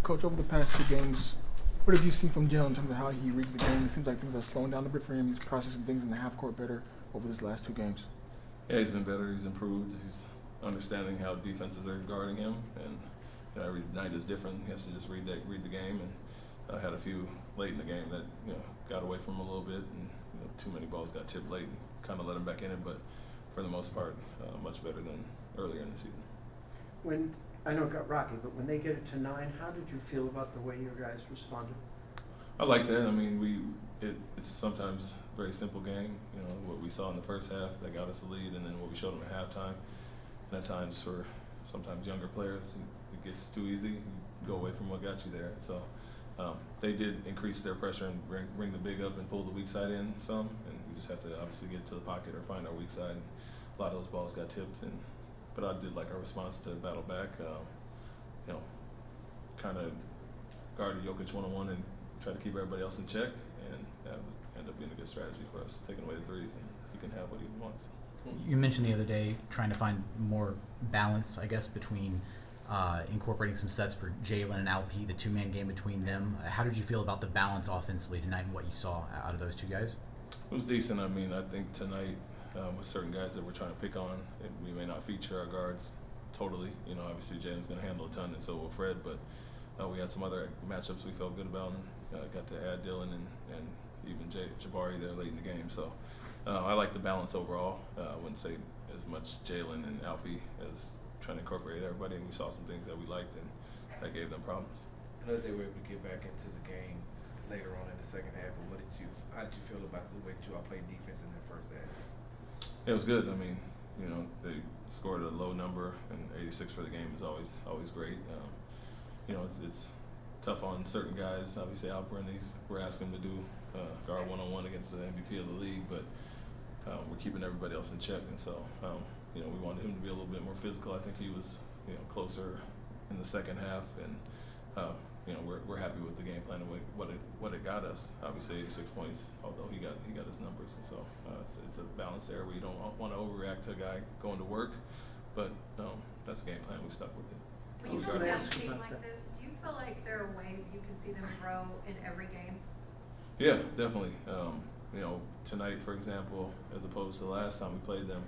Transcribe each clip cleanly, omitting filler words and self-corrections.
Coach, over the past 2 games, what have you seen from Jaylen in terms of how he reads the game? It seems like things are slowing down a bit for him. He's processing things in the half court better over these last 2 games. Yeah, he's been better. He's improved. He's understanding how defenses are guarding him, and every night is different. He has to just read the game. And I had a few late in the game that got away from him a little bit, and too many balls got tipped late, and kind of let him back in it. But for the most part, much better than earlier in the season. When I know it got rocky, but when they get it to 9, how did you feel about the way your guys responded? I like that. I mean, it's sometimes a very simple game. What we saw in the first half that got us the lead, and then what we showed them at halftime. And at times, for sometimes younger players, it gets too easy. You go away from what got you there. So they did increase their pressure and bring the big up and pull the weak side in some. And we just have to obviously get to the pocket or find our weak side. And a lot of those balls got tipped, but I did like our response to battle back. Kind of guarded Jokic one-on-one and try to keep everybody else in check, and that ended up being a good strategy for us, taking away the threes, and he can have what he wants. You mentioned the other day trying to find more balance, I guess, between incorporating some sets for Jaylen and Alp, the 2-man game between them. How did you feel about the balance offensively tonight and what you saw out of those 2 guys? It was decent. I mean, I think tonight with certain guys that we're trying to pick on, we may not feature our guards totally. Obviously Jaylen's going to handle a ton, and so will Fred, but we had some other matchups we felt good about, and got to add Dylan and even Jabari there late in the game. So I like the balance overall. I wouldn't say as much Jaylen and Alpi as trying to incorporate everybody, and we saw some things that we liked, and that gave them problems. I know they were able to get back into the game later on in the second half, but how did you feel about the way you all played defense in the first half? It was good. I mean, they scored a low number, and 86 for the game is always great. It's tough on certain guys. Obviously, Alperen, we're asking him to do guard one-on-one against the MVP of the league, but we're keeping everybody else in check. And so, we wanted him to be a little bit more physical. I think he was, closer in the second half, and we're happy with the game plan and what it got us. Obviously, 86 points, although he got his numbers, and so it's a balance there where you don't want to overreact to a guy going to work, but that's the game plan. We stuck with it. When you come down a team like this, do you feel like there are ways you can see them grow in every game? Yeah, definitely. Tonight, for example, as opposed to the last time we played them,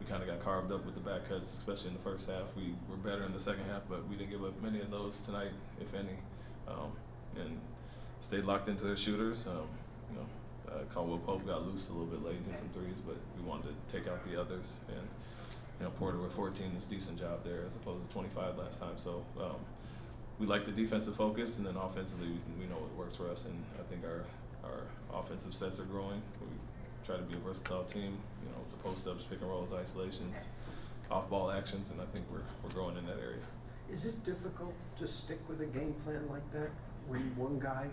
we kind of got carved up with the back cuts, especially in the first half. We were better in the second half, but we didn't give up many of those tonight, if any, and stayed locked into their shooters. Caldwell Pope got loose a little bit late and hit some threes, but we wanted to take out the others. And Porter with 14 is a decent job there as opposed to 25 last time. So we like the defensive focus, and then offensively we know what works for us. And I think our offensive sets are growing. We try to be a versatile team. The post-ups, pick and rolls, isolations, off-ball actions, and I think we're growing in that area. Is it difficult to stick with a game plan like that, when one guy,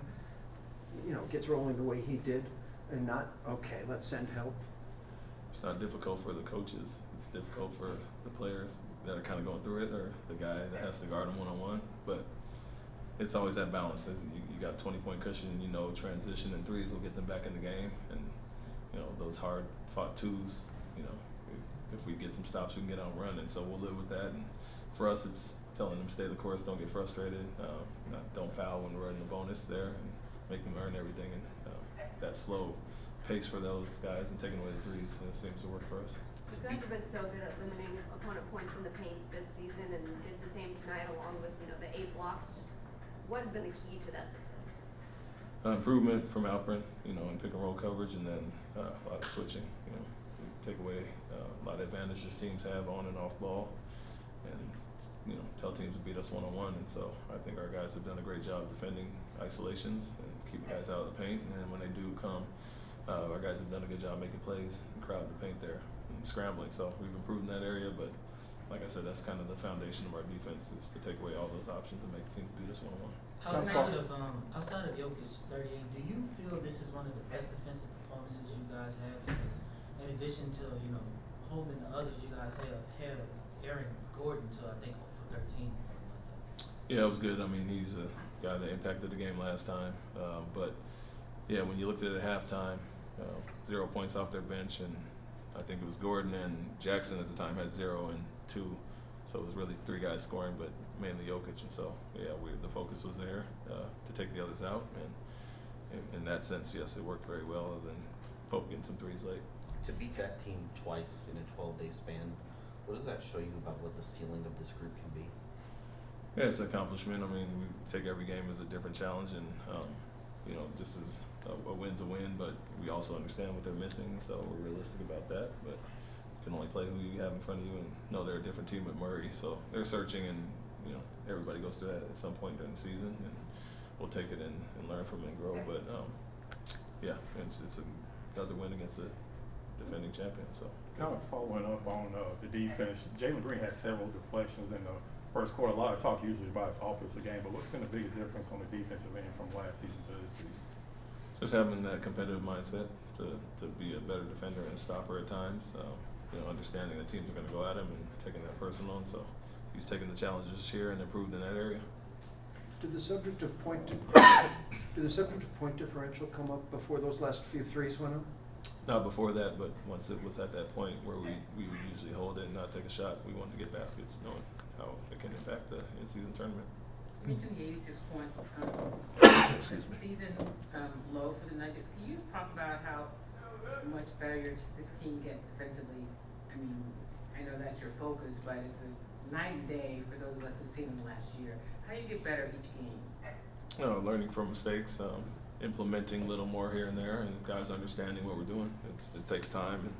gets rolling the way he did, and not, okay, let's send help? It's not difficult for the coaches. It's difficult for the players that are kind of going through it, or the guy that has to guard them one-on-one. But it's always that balance. You got 20-point cushion, transition and threes will get them back in the game. And, those hard-fought twos, if we get some stops, we can get on run. And so we'll live with that. And for us, it's telling them stay the course, don't get frustrated, don't foul when we're running the bonus there, and make them earn everything. And that slow pace for those guys and taking away the threes seems to work for us. You guys have been so good at limiting opponent points in the paint this season, and did the same tonight along with the 8 blocks. Just what has been the key to that success? Improvement from Alperen, in pick and roll coverage, and then a lot of switching. We take away a lot of advantages teams have on and off ball, and tell teams to beat us one-on-one. And so I think our guys have done a great job defending isolations and keeping guys out of the paint. And then when they do come, our guys have done a good job making plays and crowd the paint there and scrambling. So we've improved in that area, but like I said, that's kind of the foundation of our defense, is to take away all those options and make teams beat us one-on-one. Outside of Jokic 38, do you feel this is one of the best defensive performances you guys have? Because in addition to holding the others, you guys had Aaron Gordon to I think for 13 or something like that. Yeah, it was good. I mean, he's a guy that impacted the game last time, but yeah, when you looked at it at halftime, 0 points off their bench, and I think it was Gordon and Jackson at the time had 0 and 2, so it was really 3 guys scoring. But mainly Jokic, and so yeah, the focus was there to take the others out, and in that sense, yes, it worked very well. Other than Pope getting some threes late. To beat that team twice in a 12-day span, what does that show you about what the ceiling of this group can be? Yeah, it's an accomplishment. I mean, we take every game as a different challenge, and you know, just as a win's a win, but we also understand what they're missing, so we're realistic about that. But you can only play who you have in front of you, and know they're a different team with Murray, so they're searching, and you know, everybody goes through that at some point during the season, and we'll take it and learn from it and grow. But yeah, it's another win against the defending champion. So kind of following up on the defense, Jaylen Green had several deflections in the first quarter. A lot of talk usually about his offensive game, but what's been the biggest difference on the defensive end from last season to this season? just having that competitive mindset to be a better defender and a stopper at times. You know, understanding that teams are going to go at him and taking that personal. And so he's taking the challenges this year and improved in that area. Did the subject of point differential come up before those last few threes went up? Not before that, but once it was at that point where we would usually hold it and not take a shot, we wanted to get baskets, knowing how it can impact the in-season tournament. Reaching the 86 points, season low for the Nuggets. Can you just talk about how much better this team gets defensively? I mean, I know that's your focus, but it's a night and day for those of us who've seen them last year. How do you get better each game? You know, learning from mistakes, implementing a little more here and there, and guys understanding what we're doing. It takes time, and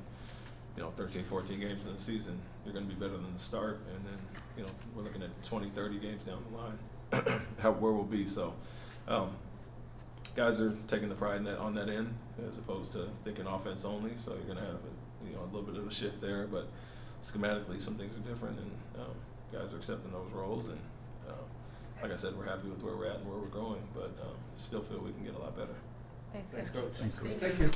you know, 13, 14 games in the season, you're going to be better than the start, and then you know, we're looking at 20, 30 games down the line, where we'll be. So, guys are taking the pride in that, on that end, as opposed to thinking offense only. So you're going to have a little bit of a shift there, but schematically, some things are different, and guys are accepting those roles. And like I said, we're happy with where we're at and where we're going, but still feel we can get a lot better. Thanks, Thanks, Coach. Coach. Thanks, Coach. Thank you.